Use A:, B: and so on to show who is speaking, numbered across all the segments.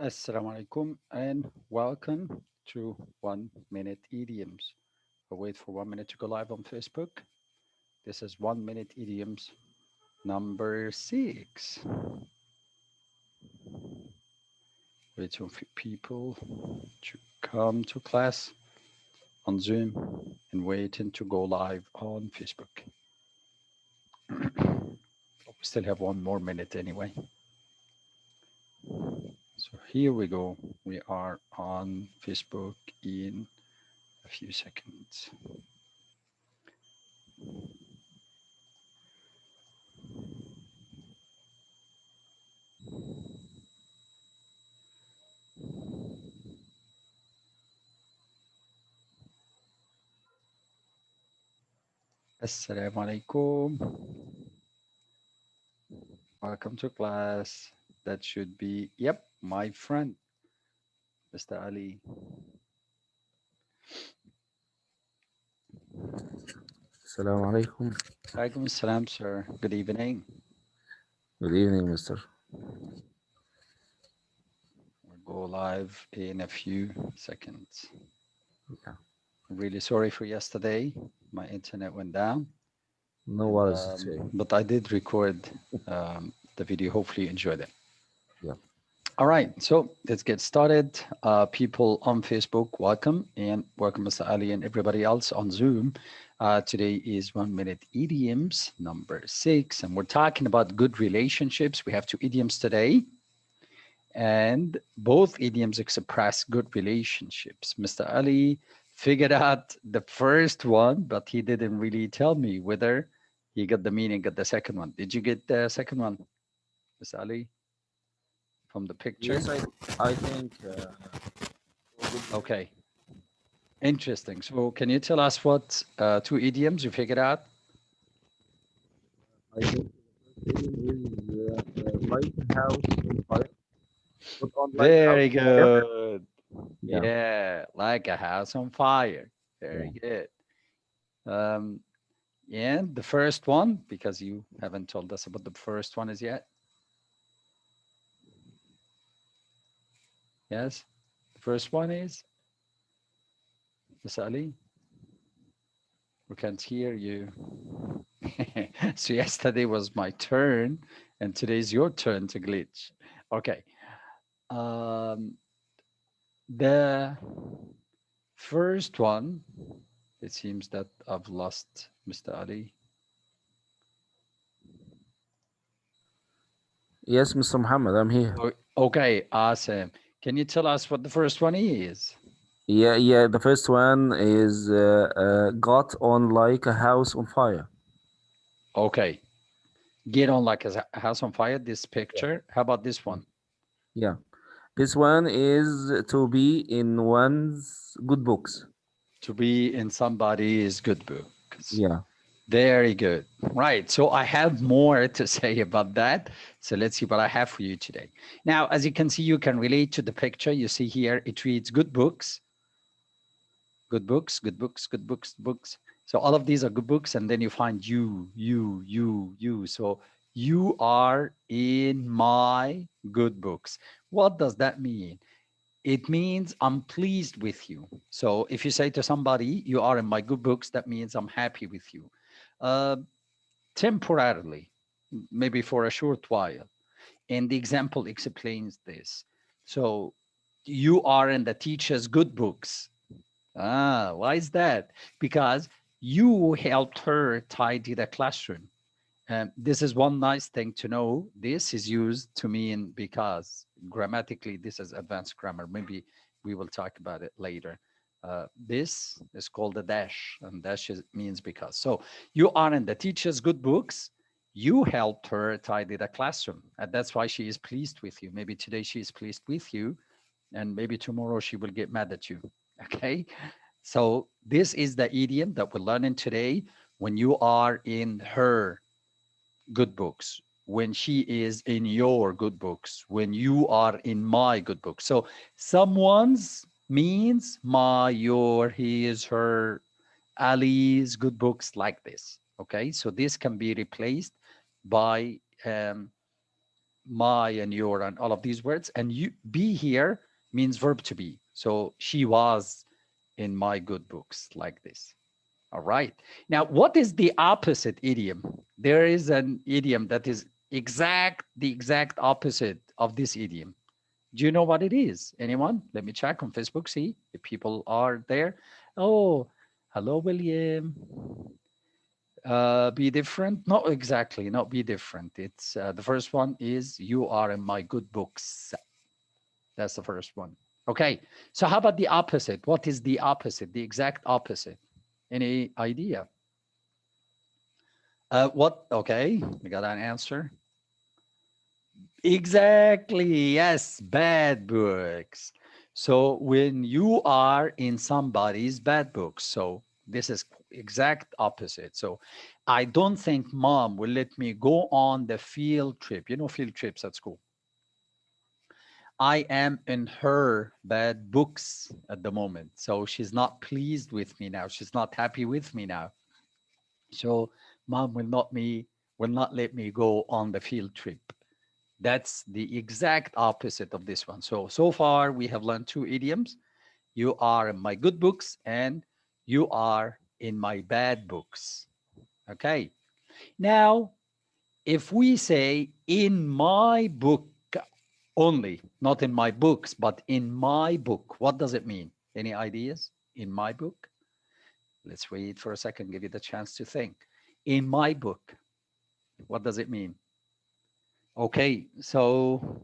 A: Assalamu alaikum and welcome to 1 Minute Idioms. I'll wait for 1 minute to go live on Facebook. This is 1 Minute Idioms number 6. Waiting for people to come to class on Zoom and waiting to go live on Facebook. We still have 1 more minute anyway. So here we go. We are on Facebook in a few seconds. Assalamu alaikum. Welcome to class. That should be, yep, my friend, Mr. Ali.
B: Assalamu alaikum.
A: Alaikum salam, sir. Good evening.
B: Good evening, mister.
A: We'll go live in a few seconds.
B: Yeah.
A: I'm really sorry for yesterday. My internet went down,
B: No
A: and
B: worries. It's okay.
A: but I did record the video. Hopefully, you enjoyed it.
B: Yeah.
A: All right, so let's get started. People on Facebook, welcome, and welcome, Mr. Ali, and everybody else on Zoom. Today is 1 Minute Idioms number 6, and we're talking about good relationships. We have two idioms today, and both idioms express good relationships. Mr. Ali figured out the first one, but he didn't really tell me whether he got the meaning of the second one. Did you get the second one, Mr. Ali, from the picture?
B: Yes, I think for good
A: Okay. Interesting. So, can you tell us what two idioms you figured out?
B: I think the first idiom is like a house on fire. Put on like a house
A: Very
B: on fire.
A: good.
B: Yeah.
A: Yeah, like a house on fire.
B: Yeah.
A: Very good. Um, and the first one, because you haven't told us about the first one as yet. Yes, the first one is Miss Ali. We can't hear you. So yesterday was my turn, and today's your turn to glitch. Okay. Um, the first one, it seems that I've lost Mr. Ali.
B: Yes, Mr. Muhammad, I'm here.
A: Okay, awesome. Can you tell us what the first one is?
B: Yeah, yeah. The first one is got on like a house on fire.
A: Okay, get on like a house on fire, this
B: Yeah.
A: picture. How about this
B: Yeah.
A: one?
B: Yeah. This one is to be in one's good books.
A: To be in somebody's good books.
B: Yeah.
A: Very good. Right. So I have more to say about that. So let's see what I have for you today. Now, as you can see, you can relate to the picture. You see here, it reads good books, good books, good books, good books, books. So all of these are good books, and then you find you. So you are in my good books. What does that mean? It means I'm pleased with you. So if you say to somebody, you are in my good books, that means I'm happy with you. Uh, Temporarily, maybe for a short while. And the example explains this. So you are in the teacher's good books. Ah, why is that? Because you helped her tidy the classroom. This is one nice thing to know. This is used to mean because grammatically, this is advanced grammar. Maybe we will talk about it later. This is called a dash, and means because. So you are in the teacher's good books. You helped her tidy the classroom, and that's why she is pleased with you. Maybe today she is pleased with you, and maybe tomorrow she will get mad at you. Okay, so this is the idiom that we're learning today. When you are in her good books, when she is in your good books, when you are in my good books. So someone's means my, your, his, her, Ali's good books, like this. Okay, so this can be replaced by my and your and all of these words. And you be here means verb to be. So she was in my good books, like this. All right. Now, what is the opposite idiom? There is an idiom that is the exact opposite of this idiom. Do you know what it is? Anyone? Let me check on Facebook, see if people are there. Oh, hello, William. Be different? Not exactly, not be different. It's the first one is you are in my good books. That's the first one. Okay. So how about the opposite? What is the opposite? The exact opposite? Any idea? What? Okay, we got an answer. Exactly. Yes, bad books. So when you are in somebody's bad books, so this is exact opposite. So I don't think mom will let me go on the field trip. You know, field trips at school. I am in her bad books at the moment. So she's not pleased with me now. She's not happy with me now. So mom will not let me go on the field trip. That's the exact opposite of this one. So far we have learned two idioms. You are in my good books and you are in my bad books. Okay. Now, if we say in my book only, not in my books, but in my book, what does it mean? Any ideas? In my book? Let's wait for a second, give you the chance to think. In my book, what does it mean? Okay, so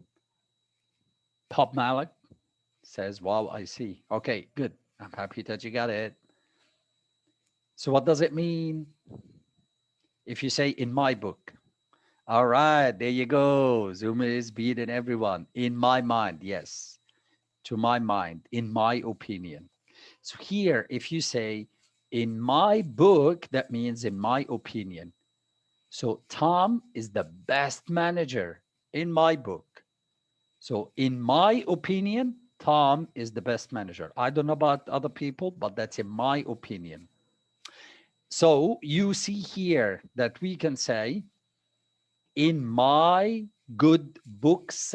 A: Pop Malik says, wow, I see. Okay, good. I'm happy that you got it. So what does it mean if you say in my book? All right, there you go. Zoom is beating everyone. In my mind, yes. To my mind, in my opinion. So here, if you say in my book, that means in my opinion. So Tom is the best manager in my book. So, in my opinion, Tom is the best manager. I don't know about other people, but that's in my opinion. So, you see here that we can say, in my good books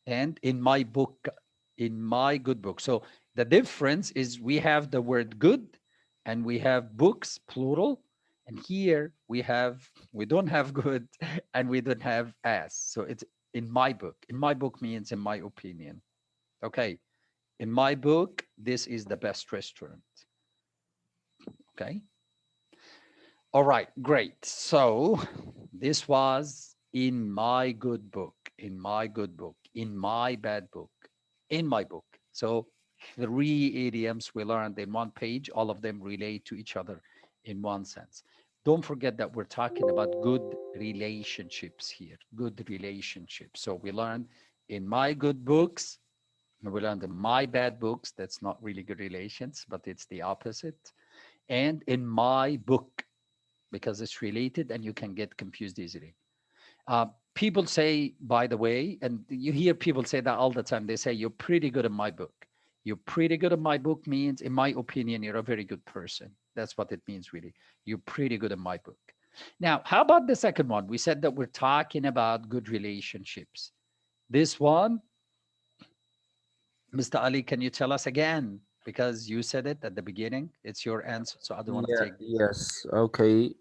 A: and in my good book. So, the difference is we have the word good and we have books, plural. And here we don't have good and we don't have as. So, it's in my book. In my book means in my opinion. Okay. In my book, this is the best restaurant. Okay. All right. Great. So this was in my good book, in my good book, in my bad book, in my book. So three idioms we learned in one page, all of them relate to each other in one sense. Don't forget that we're talking about good relationships here, good relationships. So we learned in my good books, we learned in my bad books, that's not really good relations, but it's the opposite. And in my book, because it's related and you can get confused easily. People say, by the way, and you hear people say that all the time, they say, you're pretty good in my book. You're pretty good in my book means, in my opinion, you're a very good person. That's what it means, really. You're pretty good in my book. Now, how about the second one? We said that we're talking about good relationships. This one, Mr. Ali, can you tell us again? Because you said it at the beginning. It's your answer, so I don't want to
B: Yeah,
A: take this.
B: yes, okay.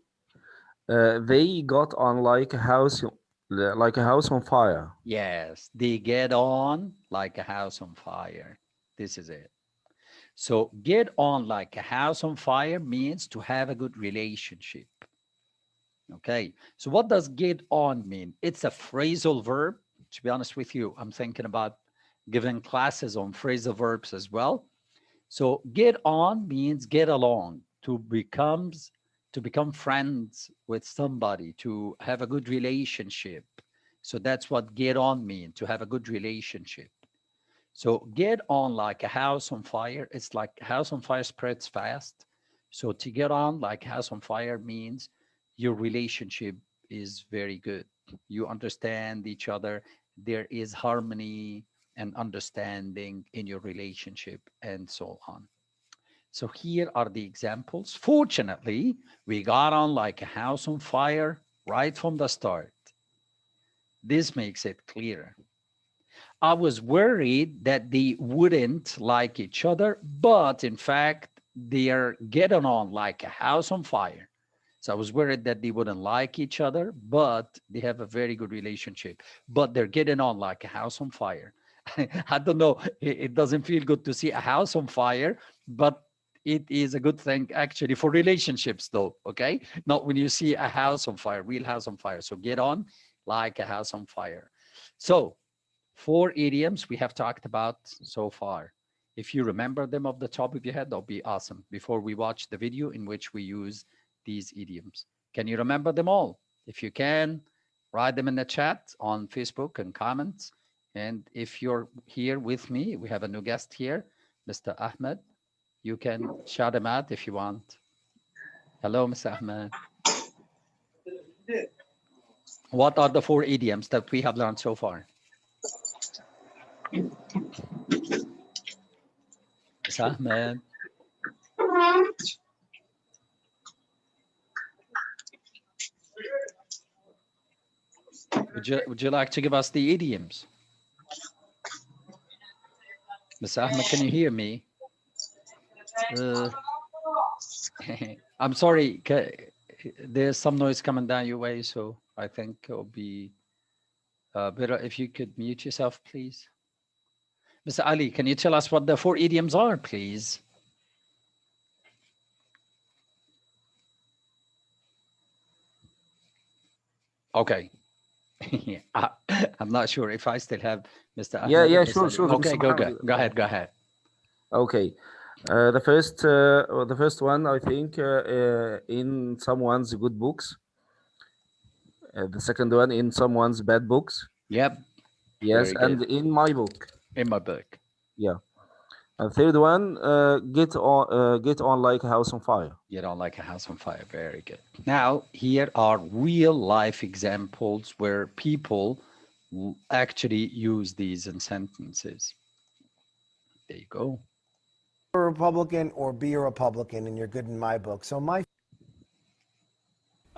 B: They got on like a house on fire.
A: Yes, they get on like a house on fire. This is it. So, get on like a house on fire means to have a good relationship. Okay. So, what does get on mean? It's a phrasal verb. To be honest with you, I'm thinking about giving classes on phrasal verbs as well. So get on means get along, to become friends with somebody, to have a good relationship. So that's what get on mean, to have a good relationship. So get on like a house on fire. It's like a house on fire spreads fast. So to get on like house on fire means your relationship is very good. You understand each other. There is harmony and understanding in your relationship and so on. So here are the examples. Fortunately, we got on like a house on fire right from the start. This makes it clearer. I was worried that they wouldn't like each other, but in fact, they are getting on like a house on fire. So I was worried that they wouldn't like each other, but they have a very good relationship. But they're getting on like a house on fire. I don't know. It doesn't feel good to see a house on fire, but it is a good thing actually for relationships, though. Okay, not when you see a house on fire, real house on fire. So get on like a house on fire. So 4 idioms we have talked about so far. If you remember them off the top of your head, that'll be awesome. Before we watch the video in which we use these idioms, can you remember them all? If you can, write them in the chat on Facebook and comments. And if you're here with me, we have a new guest here, Mr. Ahmed. You can shout him out if you want. Hello, Mr. Ahmed. What are the 4 idioms that we have learned so far? Mr. Ahmed. Would you like to give us the idioms? Mr. Ahmed, can you hear me? I'm sorry, there's some noise coming down your way, so I think it'll be better if you could mute yourself, please. Mr. Ali, can you tell us what the 4 idioms are, please? Okay. I'm not sure if I still have Mr. Ahmed.
B: Yeah, sure.
A: Okay, go ahead.
B: Okay. The first one, I think, in someone's good books. The second one, in someone's bad books.
A: Yep.
B: Yes, and in my book.
A: In my book.
B: Yeah. And third one, get on like a house on fire.
A: Get on like a house on fire. Very good. Now, here are real life examples where people actually use these in sentences. There you go.
C: A Republican or be a Republican and you're good in my book. So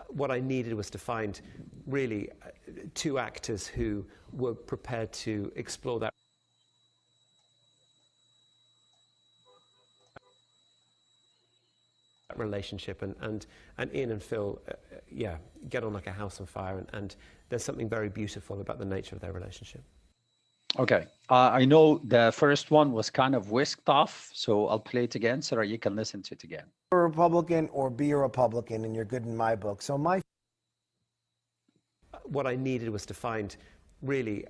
D: what I needed was to find really 2 actors who were prepared to explore that relationship, and Ian and Phil get on like a house on fire, and there's something very beautiful about the nature of their relationship.
A: Okay, I know the first one was kind of whisked off, so I'll play it again so that you can listen to it again.
C: A Republican or be a Republican and you're good in my book. So
D: what I needed was to find really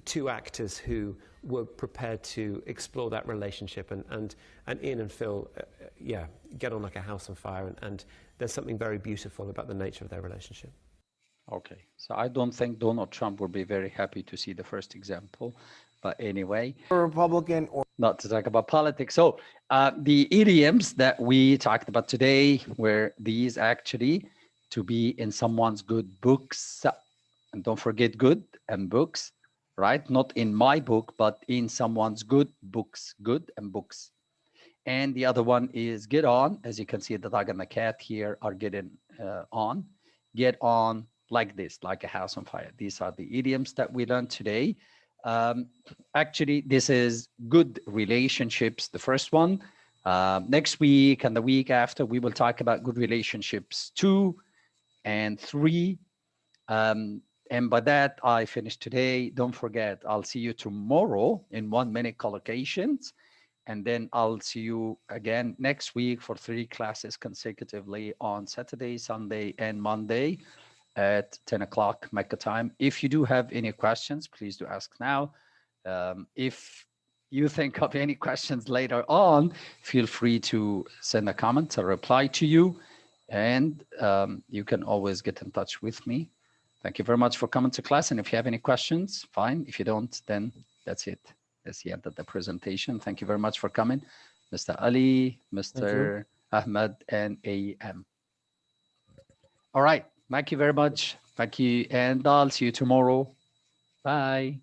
D: 2 actors who were prepared to explore that relationship, and Ian and Phil get on like a house on fire, and there's something very beautiful about the nature of their relationship.
A: Okay, so I don't think Donald Trump would be very happy to see the first example, but anyway,
C: a Republican or
A: not to talk about politics. So the idioms that we talked about today were these actually: to be in someone's good books, and don't forget good and books, right? Not in my book, but in someone's good books, good and books. And the other one is get on. As you can see, the dog and the cat here are getting on. Get on like this, like a house on fire. These are the idioms that we learned today. Actually, this is good relationships, the first one. Next week and the week after, we will talk about good relationships 2 and 3. And by that, I finished today. Don't forget, I'll see you tomorrow in 1-minute collocations. And then I'll see you again next week for 3 classes consecutively on Saturday, Sunday, and Monday at 10 o'clock Mecca time. If you do have any questions, please do ask now. If you think of any questions later on, feel free to send a comment or reply to you. And you can always get in touch with me. Thank you very much for coming to class. And if you have any questions, fine. If you don't, then that's it. That's the end of the presentation. Thank you very much for coming, Mr. Ali, Mr. Ahmed, and AM. All right. Thank you very much. Thank you. And I'll see you tomorrow. Bye.